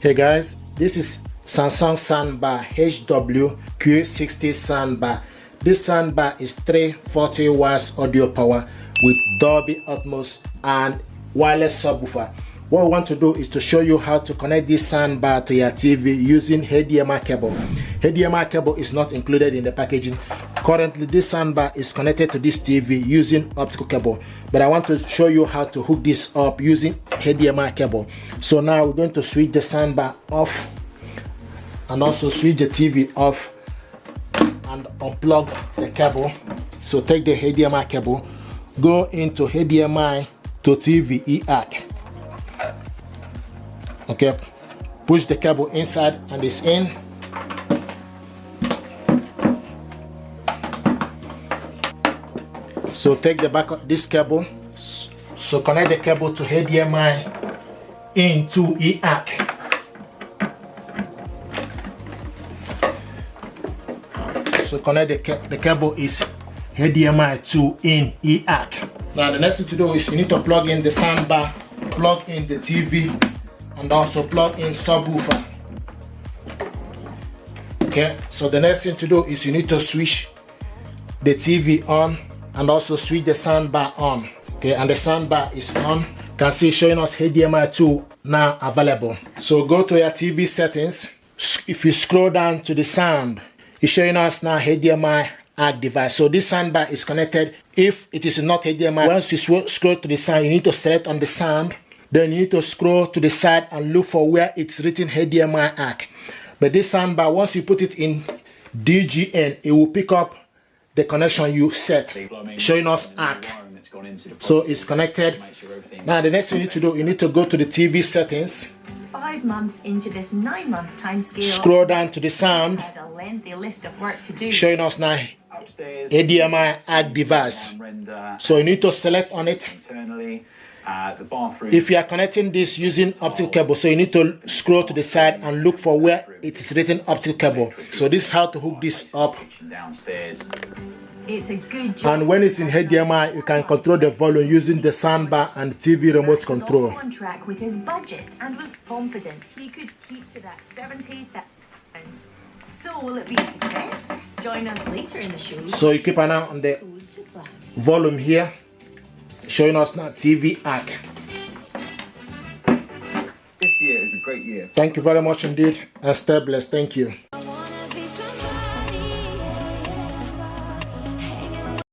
Hey guys, this is Samsung Soundbar HW-Q60C Soundbar. This soundbar is 340 watts audio power with Dolby Atmos and wireless subwoofer. What we want to do is to show you how to connect this soundbar to your TV using HDMI cable. HDMI cable is not included in the packaging. Currently, this soundbar is connected to this TV using optical cable, but I want to show you how to hook this up using HDMI cable. So now we're going to switch the soundbar off and also switch the TV off and unplug the cable. So take the HDMI cable, go into HDMI to TV e-arc. Okay, push the cable inside and it's in. So take the back of this cable, so connect the cable to HDMI into e-arc. So connect the cable is HDMI to in e-arc. Now the next thing to do is you need to plug in the soundbar, plug in the TV, and also plug in subwoofer. Okay, so the next thing to do is you need to switch the TV on and also switch the soundbar on. Okay, and the soundbar is on. You can see showing us HDMI 2 now available. So go to your TV settings. If you scroll down to the sound, it's showing us now HDMI ARC device. So this soundbar is connected. If it is not HDMI, once you scroll to the sound, you need to select on the sound. Then you need to scroll to the side and look for where it's written HDMI ARC. But this soundbar, once you put it in DGN, it will pick up the connection you set, showing us ARC. So it's connected. Now the next thing you need to do, you need to go to the TV settings. 5 months into this 9-month time scale, scroll down to the sound, a lengthy list of work to do. Showing us now HDMI ARC device. So you need to select on it. If you are connecting this using optical cable, so you need to scroll to the side and look for where it is written optical cable. So this is how to hook this up. It's a good job. And when it's in HDMI, you can control the volume using the soundbar and TV remote control. He was also on track with his budget and was confident he could keep to that £70,000. So will it be a success? Join us later in the show. So you keep an eye on the volume here, showing us now TV ARC. This year is a great year. Thank you very much indeed, and stay blessed. Thank you.